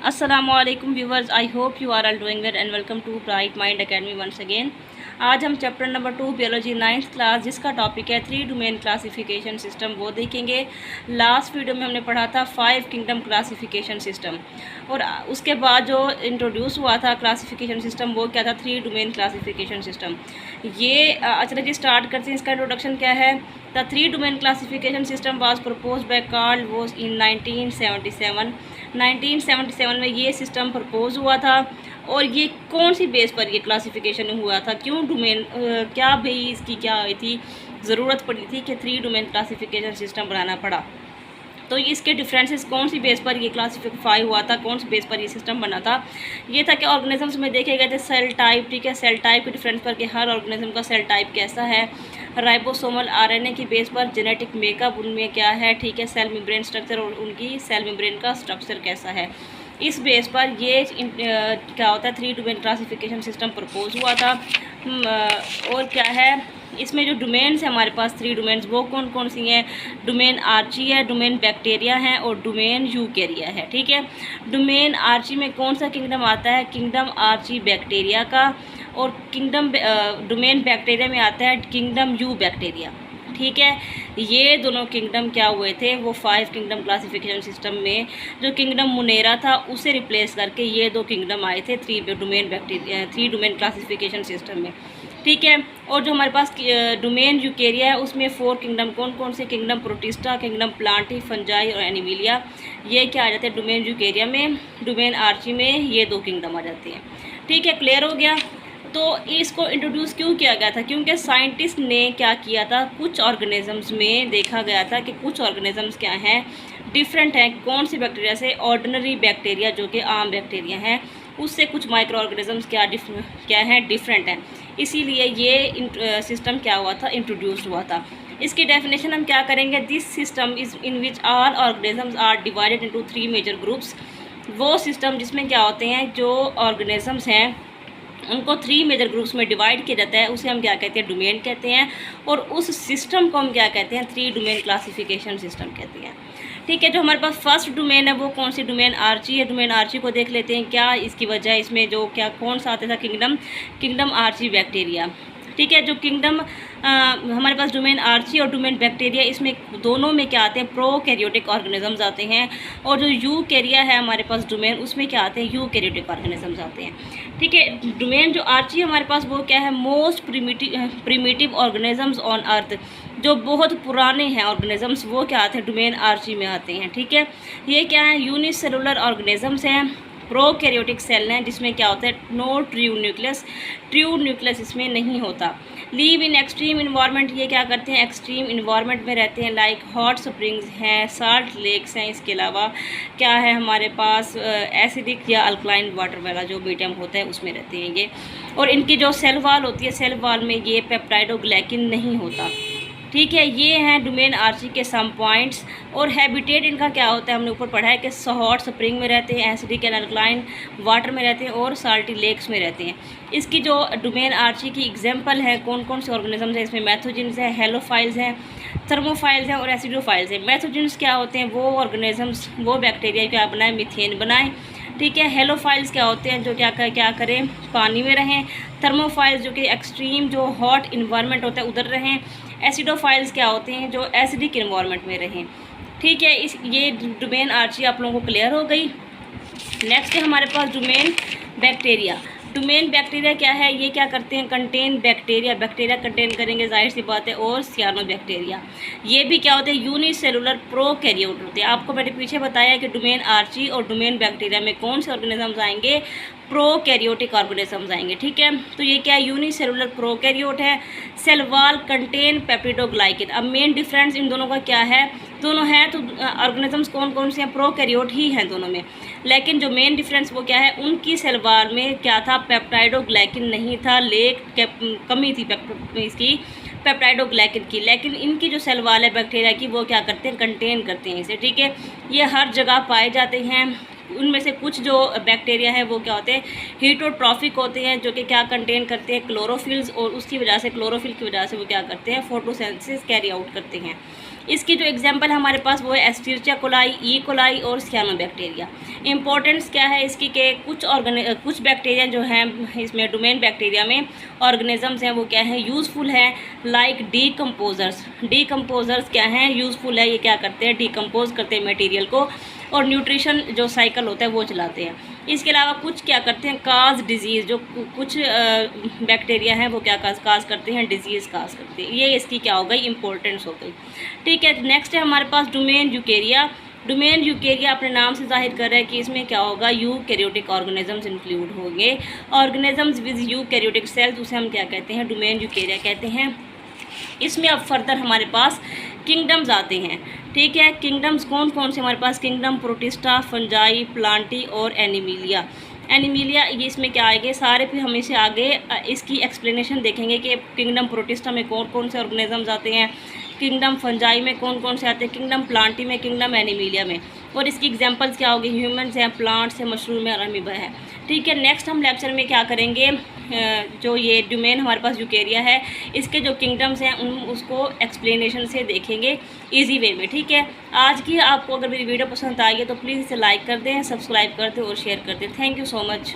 Assalamualaikum viewers, I hope you are all doing well and welcome to Bright Mind Academy once again। आज हम chapter number 2 biology 9th class जिसका topic है 3 domain classification system वो देखेंगे। Last video में हमने पढ़ा था 5 किंगडम क्लासिफिकेशन सिस्टम और उसके बाद जो इंट्रोड्यूस हुआ था क्लासिफिकेशन सिस्टम वो क्या था 3 डोमेन क्लासिफिकेशन सिस्टम। ये चलिए स्टार्ट करते हैं। इसका इंट्रोडक्शन क्या है। The 3 domain classification system was propose by Carl Woese in 1977 में ये सिस्टम प्रपोज हुआ था। और ये कौन सी बेस पर ये क्लासिफिकेशन हुआ था, क्यों डोमेन क्या भाई इसकी क्या हुई थी, ज़रूरत पड़ी थी कि 3 डोमेन क्लासिफिकेशन सिस्टम बनाना पड़ा। तो इसके डिफरेंसेस कौन सी बेस पर ये क्लासिफाई हुआ था, कौन सी बेस पर ये सिस्टम बना था। ये था कि ऑर्गेनिजम्स में देखे गए थे सेल टाइप, ठीक है, सेल टाइप के डिफरेंस पर कि हर ऑर्गेनिज्म का सेल टाइप कैसा है। राइबोसोमल आरएनए की बेस पर जेनेटिक मेकअप उनमें क्या है, ठीक है, सेल मेम्ब्रेन स्ट्रक्चर और उनकी सेल मेम्ब्रेन का स्ट्रक्चर कैसा है। इस बेस पर ये क्या होता है 3 डोमेन क्लासिफिकेशन सिस्टम प्रपोज हुआ था। और क्या है इसमें जो डोमेन्स है हमारे पास 3 डोमेन्स वो कौन कौन सी हैं। डोमेन आर्ची है, डोमेन बैक्टीरिया है और डोमेन यूकेरिया है, ठीक है। डोमेन आर्ची में कौन सा किंगडम आता है, किंगडम आर्ची बैक्टीरिया का। और किंगडम डोमेन बैक्टीरिया में आता है किंगडम यू बैक्टीरिया, ठीक है। ये दोनों किंगडम क्या हुए थे, वो 5 किंगडम क्लासिफिकेशन सिस्टम में जो किंगडम मुनेरा था उसे रिप्लेस करके ये 2 किंगडम आए थे 3 डोमेन क्लासिफिकेशन सिस्टम में, ठीक है। और जो हमारे पास डोमेन यूकेरिया है उसमें 4 किंगडम कौन कौन से, kingdom protista, kingdom Plantae, fungi और एनिमिलिया, ये क्या आ जाते हैं डोमेन यूकेरिया में। डोमेन आर्ची में ये 2 किंगडम आ जाते हैं, ठीक है। क्लियर हो गया। तो इसको इंट्रोड्यूस क्यों किया गया था, क्योंकि साइंटिस्ट ने क्या किया था, कुछ ऑर्गेनिजम्स में देखा गया था कि कुछ ऑर्गेनिजम्स क्या हैं, डिफरेंट हैं कौन सी बैक्टीरिया से। ऑर्डिनरी बैक्टीरिया जो कि आम बैक्टीरिया हैं उससे कुछ माइक्रो ऑर्गेनिजम्स क्या हैं, डिफरेंट हैं। इसीलिए ये सिस्टम क्या हुआ था, इंट्रोड्यूस हुआ था। इसकी डेफिनेशन हम क्या करेंगे, this system is in which all organisms are divided into 3 major groups. वो सिस्टम जिसमें क्या होते हैं, जो ऑर्गेनिजम्स हैं उनको 3 मेजर ग्रुप्स में डिवाइड किया जाता है, उसे हम क्या कहते हैं, डोमेन कहते हैं। और उस सिस्टम को हम क्या कहते हैं, 3 डोमेन क्लासिफिकेशन सिस्टम कहते हैं, ठीक है। जो हमारे पास फर्स्ट डोमेन है वो कौन सी, डोमेन आर्ची है। डोमेन आर्ची को देख लेते हैं क्या इसकी वजह है, इसमें जो क्या कौन सा आता था, किंगडम आर्ची बैक्टीरिया, ठीक है। जो किंगडम हमारे पास डोमेन आर्ची और डोमेन बैक्टीरिया, इसमें दोनों में क्या आते हैं, प्रोकैरियोटिक ऑर्गेनिजम्स आते हैं। और जो यूकेरिया है हमारे पास डोमेन, उसमें क्या आते हैं, यूकैरियोटिक ऑर्गेनिजम्स आते हैं, ठीक है। डोमेन जो आर्ची हमारे पास वो क्या है, most primitive organisms on earth, जो बहुत पुराने हैं ऑर्गेनिजम्स वो क्या आते हैं, डोमेन आर्ची में आते हैं, ठीक है। ये क्या है, यूनिसेलुलर ऑर्गेनिजम्स हैं, प्रोकैरियोटिक सेल हैं जिसमें क्या होता है, नो ट्रू न्यूक्लियस इसमें नहीं होता। लीव इन एक्सट्रीम इन्वायरमेंट, ये क्या करते हैं, एक्सट्रीम इन्वायरमेंट में रहते हैं, लाइक हॉट स्प्रिंग्स हैं, साल्ट लेक्स हैं। इसके अलावा क्या है हमारे पास, एसिडिक या अल्कलाइन वाटर वाला जो मीडियम होता है उसमें रहते हैं ये। और इनकी जो सेल वॉल होती है, सेल वॉल में ये पेप्टाइडोग्लाइकिन नहीं होता, ठीक है। ये हैं डोमेन आर्ची के सम पॉइंट्स। और हैबिटेट इनका क्या होता है, हमने ऊपर पढ़ा है कि हॉट स्प्रिंग में रहते हैं, एसिडिक एंड अल्कलाइन वाटर में रहते हैं और साल्टी लेक्स में रहते हैं। इसकी जो डोमेन आर्ची की एग्जांपल है कौन कौन से ऑर्गेनिजम्स हैं, इसमें मैथोजेंस हैं, हेलोफाइल्स हैं, थर्मोफाइल्स हैं और एसिडोफाइल्स हैं। मैथोजेंस क्या होते हैं, वो ऑर्गेनिजम्स वो बैक्टीरिया क्या बनाए, मीथेन बनाए, ठीक है। हेलोफाइल्स क्या होते हैं, जो क्या करें, पानी में रहें। थर्मोफाइल्स जो कि एक्सट्रीम जो हॉट इन्वायरमेंट होता है उधर रहें। एसिडोफाइल्स क्या होते हैं, जो एसिडिक इन्वायरमेंट में रहें, ठीक है। ये डोमेन आर्ची आप लोगों को क्लियर हो गई। नेक्स्ट है हमारे पास डोमेन बैक्टीरिया। डोमेन बैक्टीरिया क्या है, ये क्या करते हैं, कंटेन बैक्टीरिया कंटेन करेंगे, जाहिर सी बात है। और सियानो बैक्टीरिया, ये भी क्या होते हैं, यूनिसेलुलर प्रोकैरियोट होते हैं। आपको मैंने पीछे बताया कि डोमेन आर्ची और डोमेन बैक्टीरिया में कौन से ऑर्गेनिजम्स आएंगे, प्रोकैरियोटिक ऑर्गेनिजम्स आएंगे, ठीक है। तो ये क्या है, यूनिसेलुलर प्रोकैरियोट है। Cell wall contain peptidoglycan. अब मेन डिफरेंस इन दोनों का क्या है, दोनों हैं तो ऑर्गेनिजम्स कौन कौन से हैं, प्रोकैरियोट ही हैं दोनों में। लेकिन जो मेन डिफरेंस वो क्या है, उनकी सेल वॉल में क्या था, पेप्टाइडोग्लाइकिन नहीं था, कमी थी इसकी पेप्टाइडोग्लाइकिन की। लेकिन इनकी जो सेल वॉल है बैक्टीरिया की वो क्या करते हैं, कंटेन करते हैं इसे, ठीक है। ये हर जगह पाए जाते हैं। उनमें से कुछ जो बैक्टीरिया है वो क्या होते हैं, हीटोट्रॉफिक होते हैं, जो कि क्या कंटेन करते हैं, क्लोरोफिल्स। और उसकी वजह से क्लोरोफिल की वजह से वो क्या करते हैं, फोटोसिंथेसिस कैरी आउट करते हैं। इसकी जो एग्जांपल हमारे पास वो है एस्चेरिचिया कोलाई, ई कोलाई और सियानोबैक्टीरिया। इंपॉर्टेंस क्या है इसकी कि कुछ बैक्टीरिया जो हैं इसमें डोमेन बैक्टीरिया में ऑर्गेनिजम्स हैं वो क्या है यूज़फुल है, लाइक डीकम्पोजर्स क्या हैं यूज़फुल है, ये क्या करते हैं डिकम्पोज करते हैं मटेरियल को और न्यूट्रिशन जो साइकिल होता है वो चलाते हैं। इसके अलावा कुछ क्या करते हैं काज डिजीज़, जो कुछ बैक्टीरिया हैं वो क्या काज करते हैं डिजीज़ काज करते हैं। ये इसकी क्या हो गई इंपॉर्टेंस हो गई। ठीक है, नेक्स्ट है हमारे पास डोमेन यूकेरिया। डोमेन यूकेरिया अपने नाम से जाहिर कर रहा है कि इसमें क्या होगा यूकैरियोटिक ऑर्गेनिजम्स इंक्लूड होंगे। ऑर्गेनिजम्स विद यूकैरियोटिक सेल्स उसे हम क्या कहते हैं डोमेन यूकेरिया कहते हैं। इसमें अब फर्दर हमारे पास किंगडम्स आते हैं। ठीक है, किंगडम्स कौन कौन से हमारे पास किंगडम प्रोटिस्टा, फंजाई, प्लांटी और एनिमिलिया। ये इसमें क्या आएंगे सारे, फिर हम इसे आगे इसकी एक्सप्लेनेशन देखेंगे कि किंगडम प्रोटिस्टा में कौन कौन से ऑर्गेनिजम्स आते हैं, किंगडम फंजाई में कौन कौन से आते हैं, किंगडम प्लांटी में, किंगडम एनिमिलिया में, और इसकी एग्जांपल्स क्या होगी ह्यूमन्स हैं, प्लांट्स हैं, मशरूम है और अमीबा है। ठीक है, नेक्स्ट हम लेक्चर में क्या करेंगे जो ये डोमेन हमारे पास यूकेरिया है इसके जो किंगडम्स हैं उसको एक्सप्लेनेशन से देखेंगे इजी वे में। ठीक है, आज की आपको अगर मेरी वीडियो पसंद आई है तो प्लीज़ इसे लाइक कर दें, सब्सक्राइब कर दें और शेयर कर दें। Thank you so much.